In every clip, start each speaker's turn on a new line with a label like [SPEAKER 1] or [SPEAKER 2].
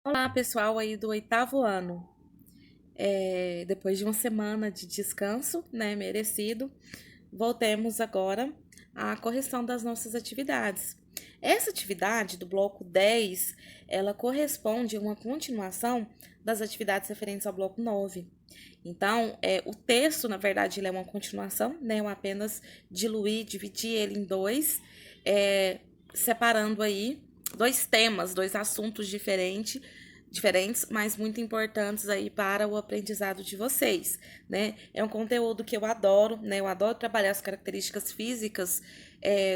[SPEAKER 1] Olá, pessoal aí do oitavo ano. Depois de uma semana de descanso, né, merecido, voltemos agora à correção das nossas atividades. Essa atividade do bloco 10, ela corresponde a uma continuação das atividades referentes ao bloco 9. Então, o texto, na verdade, ele é uma continuação, né? Eu apenas dividi ele em dois, separando aí dois temas, dois assuntos diferentes, mas muito importantes aí para o aprendizado de vocês, né? É um conteúdo que eu adoro, né? Eu adoro trabalhar as características físicas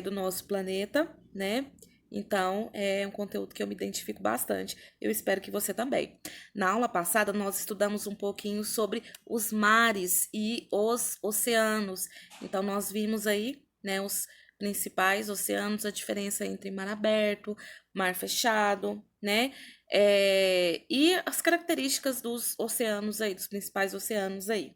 [SPEAKER 1] do nosso planeta, né? Então, é um conteúdo que eu me identifico bastante. Eu espero que você também. Na aula passada, nós estudamos um pouquinho sobre os mares e os oceanos. Então, nós vimos aí, né, os principais oceanos, a diferença entre mar aberto, mar fechado, né? E as características dos oceanos aí, dos principais oceanos aí.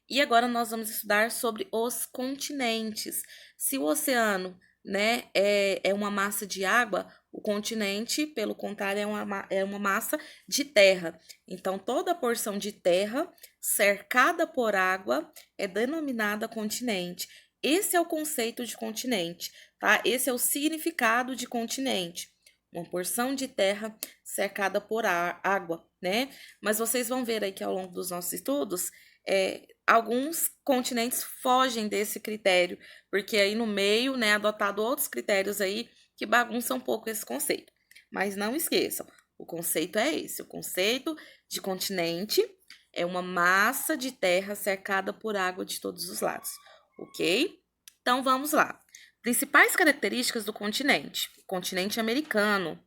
[SPEAKER 1] E agora nós vamos estudar sobre os continentes. Se o oceano, né, é uma massa de água, o continente, pelo contrário, é uma massa de terra. Então, toda a porção de terra cercada por água é denominada continente. Esse é o conceito de continente, tá? Esse é o significado de continente. Uma porção de terra cercada por água, né? Mas vocês vão ver aí que ao longo dos nossos estudos, alguns continentes fogem desse critério, porque aí no meio, né, adotado outros critérios aí que bagunçam um pouco esse conceito. Mas não esqueçam, o conceito é esse, o conceito de continente é uma massa de terra cercada por água de todos os lados, ok? Então vamos lá. Principais características do continente. Continente americano.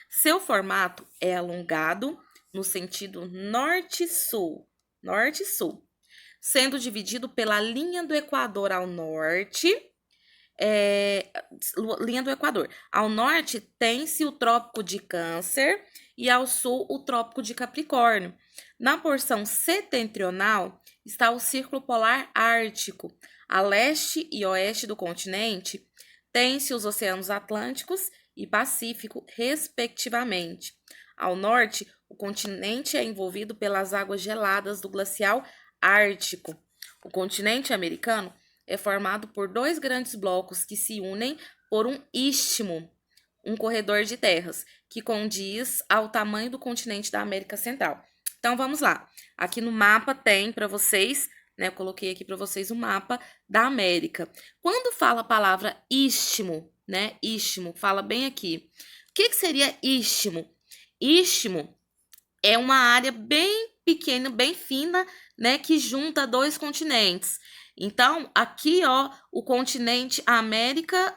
[SPEAKER 1] Seu formato é alongado no sentido norte-sul, norte-sul, sendo dividido pela linha do Equador ao norte. é, Linha do Equador. Ao norte tem-se o Trópico de Câncer e ao sul o Trópico de Capricórnio. Na porção setentrional está o Círculo Polar Ártico. A leste e oeste do continente tem-se os oceanos Atlânticos e Pacífico, respectivamente. Ao norte, o continente é envolvido pelas águas geladas do glacial Ártico. O continente americano é formado por dois grandes blocos que se unem por um istmo, um corredor de terras, que condiz ao tamanho do continente da América Central. Então vamos lá. Aqui no mapa tem para vocês, né? Eu coloquei aqui para vocês o mapa da América. Quando fala a palavra istmo, né? Istmo, fala bem aqui. O que seria istmo? Istmo é uma área bem pequena, bem fina, né, que junta dois continentes. Então, aqui, ó, o continente a América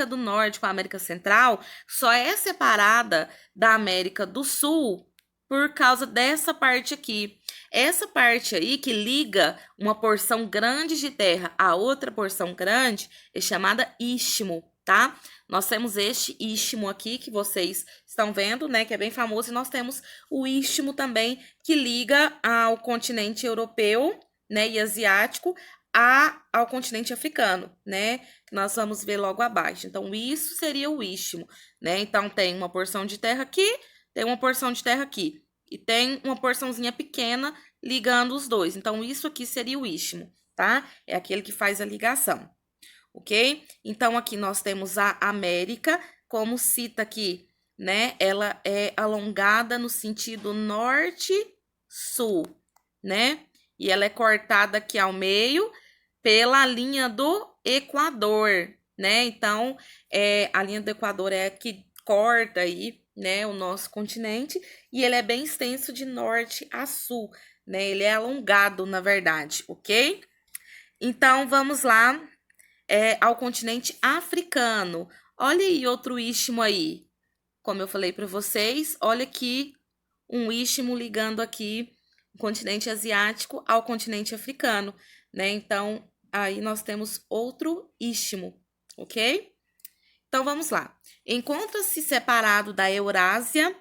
[SPEAKER 1] do Norte com a América Central só é separada da América do Sul por causa dessa parte aqui. Essa parte aí que liga uma porção grande de terra a outra porção grande é chamada istmo, tá? Nós temos este istmo aqui que vocês estão vendo, né, que é bem famoso, e nós temos o istmo também que liga ao continente europeu, né, e asiático ao continente africano, né, que nós vamos ver logo abaixo. Então, isso seria o istmo, né? Então, tem uma porção de terra aqui, tem uma porção de terra aqui, e tem uma porçãozinha pequena ligando os dois. Então, isso aqui seria o istmo, tá? É aquele que faz a ligação, ok? Então, aqui nós temos a América, como cita aqui, né? Ela é alongada no sentido norte-sul, né? E ela é cortada aqui ao meio pela linha do Equador, né? Então, a linha do Equador é a que corta aí, né, o nosso continente, e ele é bem extenso de norte a sul, né? Ele é alongado, na verdade, ok? Então, vamos lá ao continente africano. Olha aí outro istmo aí. Como eu falei para vocês, olha aqui um istmo ligando aqui o continente asiático ao continente africano, né? Então, aí nós temos outro istmo, ok? Então, vamos lá. Encontra-se separado da Eurásia.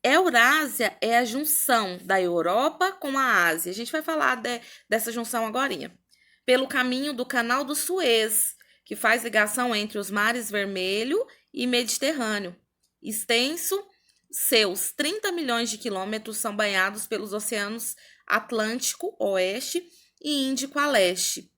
[SPEAKER 1] Eurásia é a junção da Europa com a Ásia. A gente vai falar dessa junção agora. Pelo caminho do Canal do Suez, que faz ligação entre os mares Vermelho e Mediterrâneo, extenso seus 30 milhões de quilômetros são banhados pelos oceanos Atlântico, oeste, e Índico, a leste,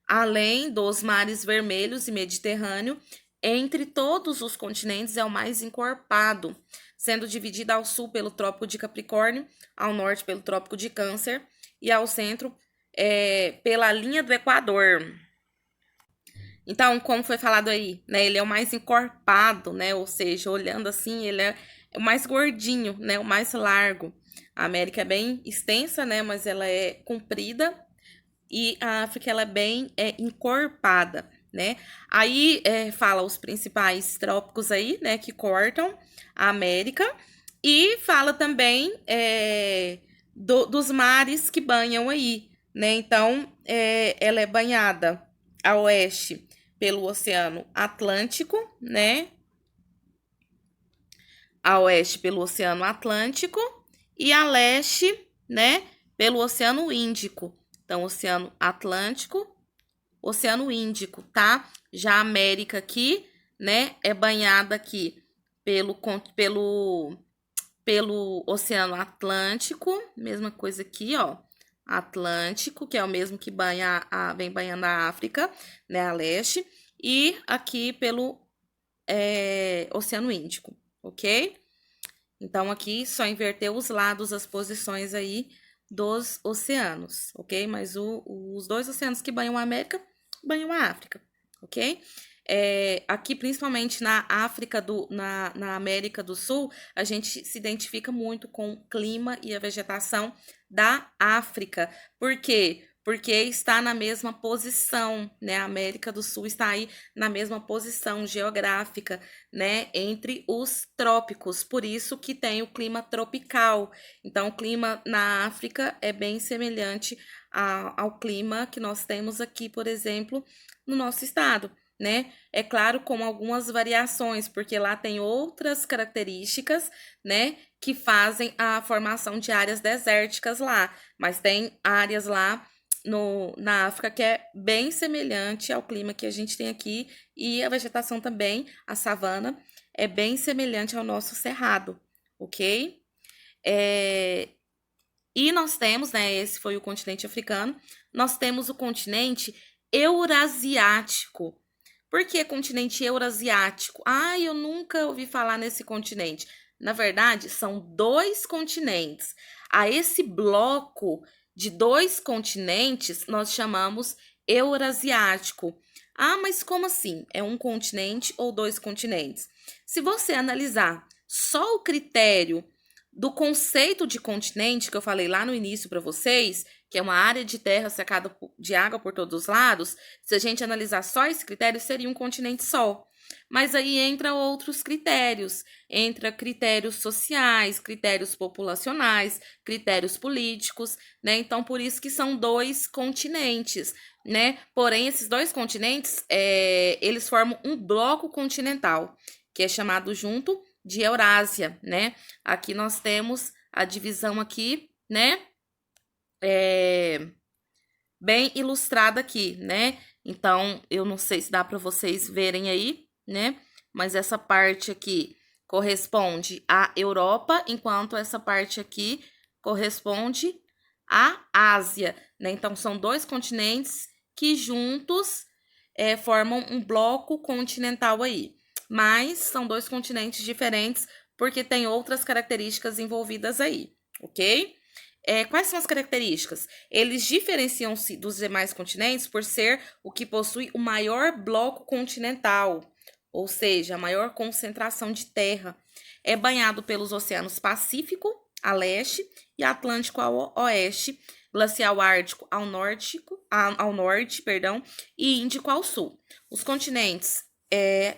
[SPEAKER 1] além dos mares Vermelhos e Mediterrâneo. Entre todos os continentes é o mais encorpado, sendo dividido ao sul pelo Trópico de Capricórnio, ao norte pelo Trópico de Câncer e ao centro pela linha do Equador. Então, como foi falado aí, né, ele é o mais encorpado, né, ou seja, olhando assim, ele é o mais gordinho, né, o mais largo. A América é bem extensa, né, mas ela é comprida, e a África ela é bem encorpada, né? Aí fala os principais trópicos aí, né, que cortam a América, e fala também dos mares que banham aí, né? Então, ela é banhada a oeste pelo Oceano Atlântico, né? A oeste pelo Oceano Atlântico e a leste, né, pelo Oceano Índico. Então, Oceano Atlântico, Oceano Índico, tá? Já a América aqui, né, é banhada aqui pelo Oceano Atlântico, mesma coisa aqui, ó. Atlântico, que é o mesmo que vem banhando a África, né, a leste, e aqui pelo Oceano Índico, ok? Então, aqui só inverter os lados, as posições aí dos oceanos, ok? Mas os dois oceanos que banham a América, banham a África, ok? Aqui, principalmente na na América do Sul, a gente se identifica muito com o clima e a vegetação da África. Por quê? Porque está na mesma posição, né? A América do Sul está aí na mesma posição geográfica, né? Entre os trópicos, por isso que tem o clima tropical. Então, o clima na África é bem semelhante ao clima que nós temos aqui, por exemplo, no nosso estado, né? É claro, com algumas variações, porque lá tem outras características, né, que fazem a formação de áreas desérticas lá, mas tem áreas lá na África que é bem semelhante ao clima que a gente tem aqui, e a vegetação também, a savana, é bem semelhante ao nosso cerrado, ok? E nós temos, né, esse foi o continente africano, nós temos o continente eurasiático. Por que continente eurasiático? Ah, eu nunca ouvi falar nesse continente. Na verdade, são dois continentes. A esse bloco de dois continentes, nós chamamos eurasiático. Ah, mas como assim? É um continente ou dois continentes? Se você analisar só o critério do conceito de continente que eu falei lá no início para vocês, que é uma área de terra cercada de água por todos os lados, se a gente analisar só esse critério, seria um continente só. Mas aí entra outros critérios, entra critérios sociais, critérios populacionais, critérios políticos, né? Então, por isso que são dois continentes, né? Porém, esses dois continentes, eles formam um bloco continental, que é chamado junto de Eurásia, né? Aqui nós temos a divisão aqui, né? Bem ilustrada aqui, né? Então, eu não sei se dá para vocês verem aí, né? Mas essa parte aqui corresponde à Europa, enquanto essa parte aqui corresponde à Ásia, né? Então, são dois continentes que juntos formam um bloco continental aí. Mas são dois continentes diferentes porque tem outras características envolvidas aí, ok? Quais são as características? Eles diferenciam-se dos demais continentes por ser o que possui o maior bloco continental, ou seja, a maior concentração de terra. É banhado pelos oceanos Pacífico, a leste, e Atlântico ao oeste, glacial ártico ao norte, e Índico ao sul. Os continentes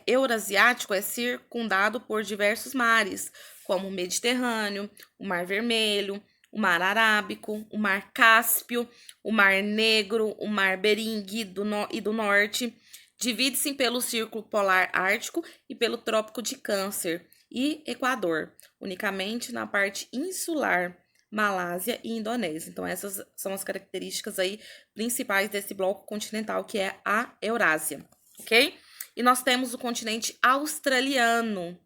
[SPEAKER 1] eurasiático é circundado por diversos mares, como o Mediterrâneo, o Mar Vermelho, o Mar Arábico, o Mar Cáspio, o Mar Negro, o Mar Bering e do Norte. Divide-se pelo Círculo Polar Ártico e pelo Trópico de Câncer e Equador, unicamente na parte insular, Malásia e Indonésia. Então, essas são as características aí principais desse bloco continental, que é a Eurásia, ok? E nós temos o continente australiano,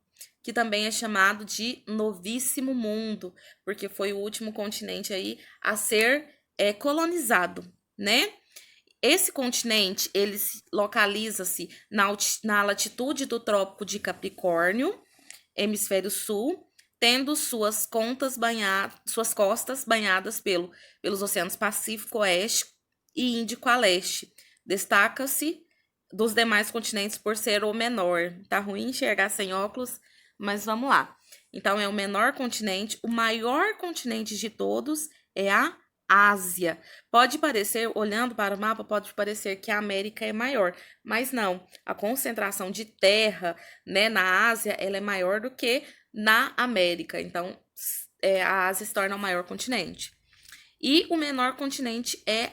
[SPEAKER 1] que também é chamado de Novíssimo Mundo, porque foi o último continente aí a ser colonizado, né? Esse continente, ele localiza-se na latitude do Trópico de Capricórnio, hemisfério sul, tendo suas costas banhadas pelos oceanos Pacífico Oeste e Índico a leste. Destaca-se dos demais continentes por ser o menor. Tá ruim enxergar sem óculos, mas vamos lá. Então, é o menor continente. O maior continente de todos é a Ásia. Pode parecer, olhando para o mapa, pode parecer que a América é maior, mas não. A concentração de terra, né, na Ásia, ela é maior do que na América. Então, a Ásia se torna o maior continente. E o menor continente é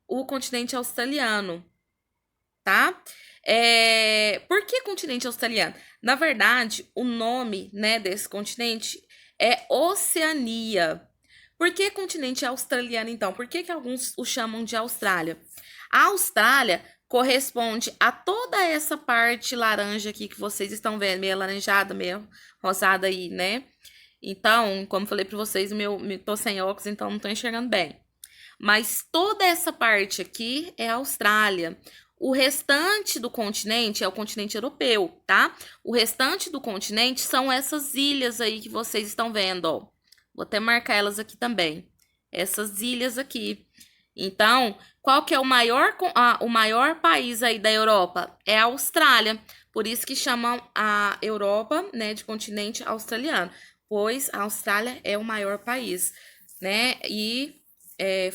[SPEAKER 1] o continente australiano, tá? Por que continente australiano? Na verdade, o nome, né, desse continente é Oceania. Por que continente australiano, então? Por que alguns o chamam de Austrália? A Austrália corresponde a toda essa parte laranja aqui que vocês estão vendo, meio alaranjada, meio rosada aí, né? Então, como falei para vocês, tô sem óculos, então não tô enxergando bem. Mas toda essa parte aqui é a Austrália. O restante do continente é o continente europeu, tá? O restante do continente são essas ilhas aí que vocês estão vendo, ó. Vou até marcar elas aqui também. Essas ilhas aqui. Então, qual que é o maior país aí da Europa? É a Austrália. Por isso que chamam a Europa, né, de continente australiano. Pois a Austrália é o maior país, né? E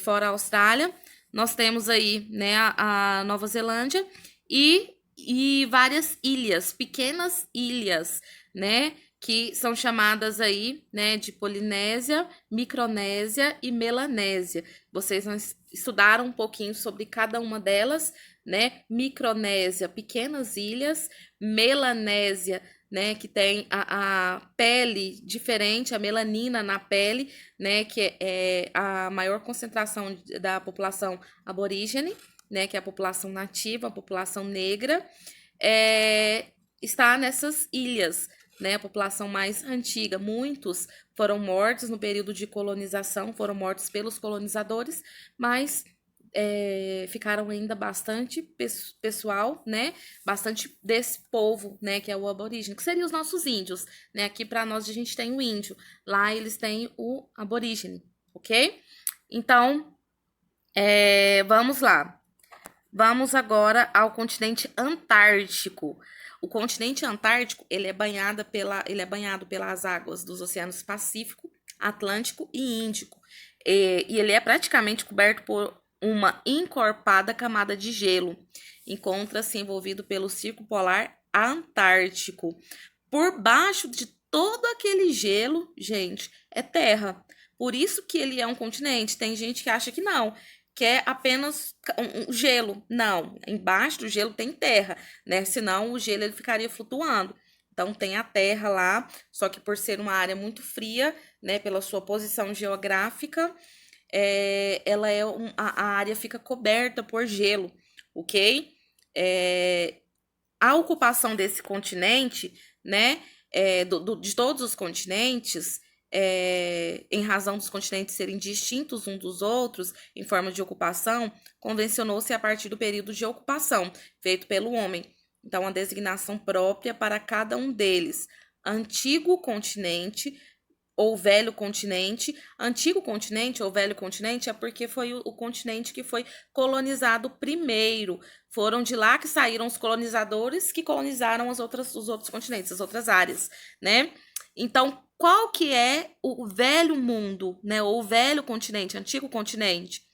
[SPEAKER 1] fora a Austrália, nós temos aí, né, a Nova Zelândia e várias ilhas, pequenas ilhas, né? Que são chamadas aí, né, de Polinésia, Micronésia e Melanésia. Vocês vão estudar um pouquinho sobre cada uma delas, né? Micronésia, pequenas ilhas, Melanésia, né, que tem a pele diferente, a melanina na pele, né, que é a maior concentração da população aborígene, né, que é a população nativa, a população negra, está nessas ilhas, né, a população mais antiga. Muitos foram mortos no período de colonização, foram mortos pelos colonizadores, mas ficaram ainda bastante pessoal, né, bastante desse povo, né, que é o aborígene, que seriam os nossos índios, né, aqui para nós a gente tem o índio, lá eles têm o aborígene, ok? Então, vamos lá. Vamos agora ao continente antártico. O continente antártico, ele é banhado pelas águas dos oceanos Pacífico, Atlântico e Índico. E ele é praticamente coberto por uma encorpada camada de gelo. Encontra-se envolvido pelo Círculo Polar Antártico. Por baixo de todo aquele gelo, gente, é terra. Por isso que ele é um continente. Tem gente que acha que não, que é apenas um gelo. Não, embaixo do gelo tem terra, né? Senão o gelo ele ficaria flutuando. Então tem a terra lá, só que por ser uma área muito fria, né, pela sua posição geográfica, a área fica coberta por gelo, ok? A ocupação desse continente, né, de todos os continentes, em razão dos continentes serem distintos uns dos outros em forma de ocupação, convencionou-se a partir do período de ocupação feito pelo homem. Então, a designação própria para cada um deles. Antigo continente ou velho continente. Antigo continente ou velho continente é porque foi o continente que foi colonizado primeiro. Foram de lá que saíram os colonizadores que colonizaram os outros continentes, as outras áreas, né? Então, qual que é o velho mundo, né? Ou o velho continente, antigo continente?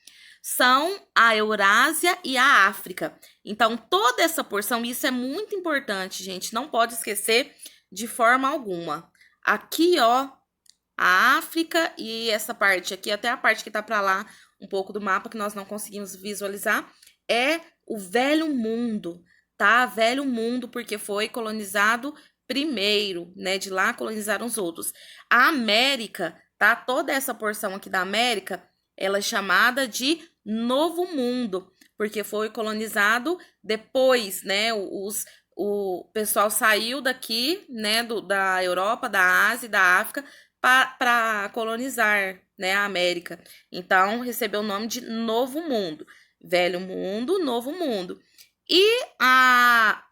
[SPEAKER 1] São a Eurásia e a África. Então, toda essa porção, isso é muito importante, gente, não pode esquecer de forma alguma. Aqui, ó, a África e essa parte aqui, até a parte que tá para lá, um pouco do mapa que nós não conseguimos visualizar, é o velho mundo, tá? Velho mundo porque foi colonizado primeiro, né? De lá colonizaram os outros. A América, tá? Toda essa porção aqui da América, ela é chamada de Novo Mundo, porque foi colonizado depois, né? o pessoal saiu daqui, né, da Europa, da Ásia e da África para colonizar, né, a América. Então, recebeu o nome de Novo Mundo. Velho Mundo, Novo Mundo. E a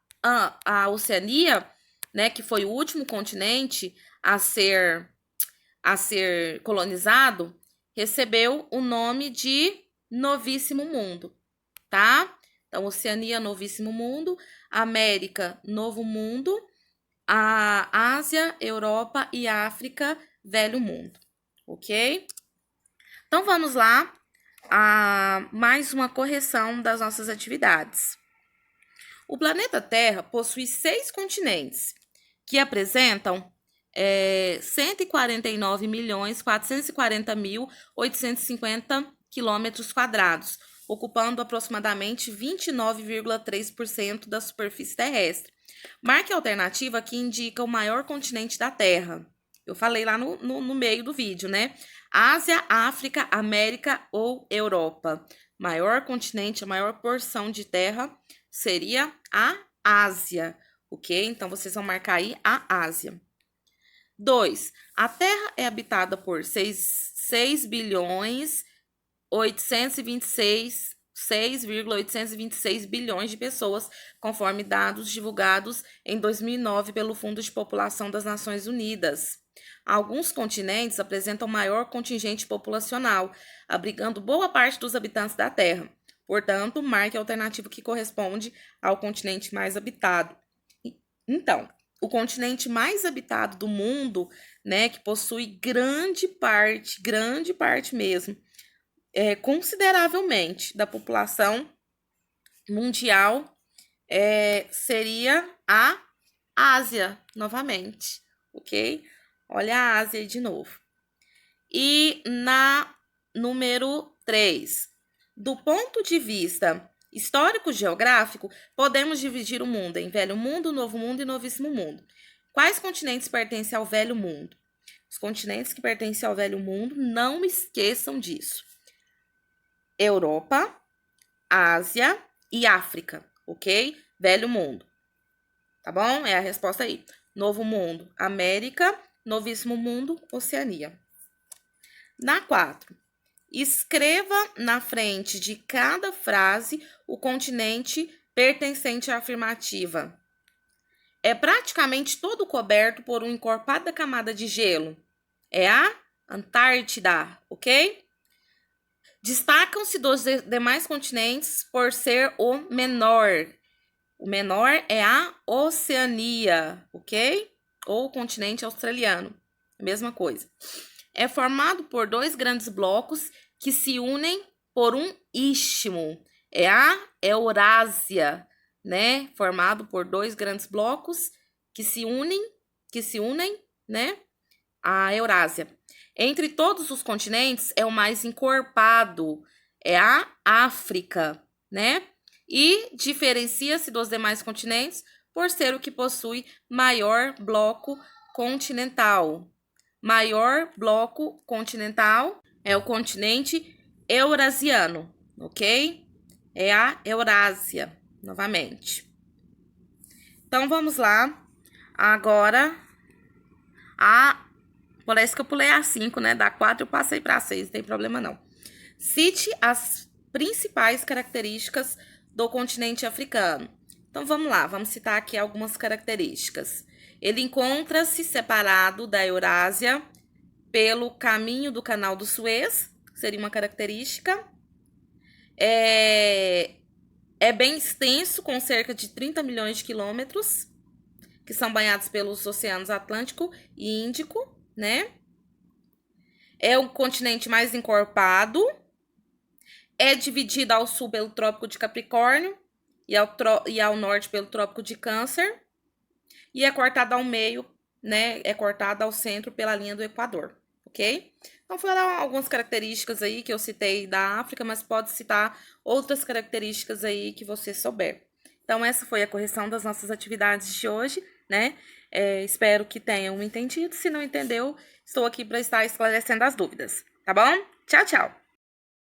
[SPEAKER 1] Oceania, né, que foi o último continente a ser colonizado, recebeu o nome de Novíssimo Mundo, tá? Então, Oceania, Novíssimo Mundo, América, Novo Mundo, a Ásia, Europa e África, Velho Mundo, ok? Então, vamos lá a mais uma correção das nossas atividades. O planeta Terra possui 6 continentes, que apresentam 149.440.850 quilômetros quadrados, ocupando aproximadamente 29,3% da superfície terrestre. Marque a alternativa que indica o maior continente da Terra. Eu falei lá no meio do vídeo, né? Ásia, África, América ou Europa. Maior continente, a maior porção de terra seria a Ásia, ok? Então, vocês vão marcar aí a Ásia. 2. A Terra é habitada por 6 bilhões 6,826 bilhões de pessoas, conforme dados divulgados em 2009 pelo Fundo de População das Nações Unidas. Alguns continentes apresentam maior contingente populacional, abrigando boa parte dos habitantes da Terra. Portanto, marque a alternativa que corresponde ao continente mais habitado. Então, o continente mais habitado do mundo, né, que possui grande parte mesmo, consideravelmente da população mundial, seria a Ásia, novamente, ok? Olha a Ásia aí de novo. E na número 3, do ponto de vista histórico-geográfico, podemos dividir o mundo em Velho Mundo, Novo Mundo e Novíssimo Mundo. Quais continentes pertencem ao Velho Mundo? Os continentes que pertencem ao Velho Mundo, não esqueçam disso. Europa, Ásia e África, ok? Velho Mundo. Tá bom? É a resposta aí. Novo Mundo, América. Novíssimo Mundo, Oceania. Na 4, escreva na frente de cada frase o continente pertencente à afirmativa. É praticamente todo coberto por uma encorpada camada de gelo. É a Antártida, ok? Destacam-se dos demais continentes por ser o menor. O menor é a Oceania, ok? Ou o continente australiano, mesma coisa. É formado por 2 grandes blocos que se unem por um istmo. É a Eurásia, né? Formado por 2 grandes blocos que se unem, né? A Eurásia. Entre todos os continentes, é o mais encorpado, é a África, né? E diferencia-se dos demais continentes por ser o que possui maior bloco continental. Maior bloco continental é o continente eurasiano, ok? É a Eurásia, novamente. Então, vamos lá. Agora, parece que eu pulei a 5, né? Da 4 eu passei para 6, não tem problema não. Cite as principais características do continente africano. Então, vamos lá, vamos citar aqui algumas características. Ele encontra-se separado da Eurásia pelo caminho do Canal do Suez, seria uma característica. É bem extenso, com cerca de 30 milhões de quilômetros, que são banhados pelos oceanos Atlântico e Índico, né? É o continente mais encorpado. É dividido ao sul pelo Trópico de Capricórnio e ao norte pelo Trópico de Câncer. E é cortado ao meio, né? É cortado ao centro pela linha do Equador, ok? Então, foram algumas características aí que eu citei da África, mas pode citar outras características aí que você souber. Então, essa foi a correção das nossas atividades de hoje, né? Espero que tenham entendido. Se não entendeu, estou aqui para estar esclarecendo as dúvidas, tá bom? Tchau, tchau!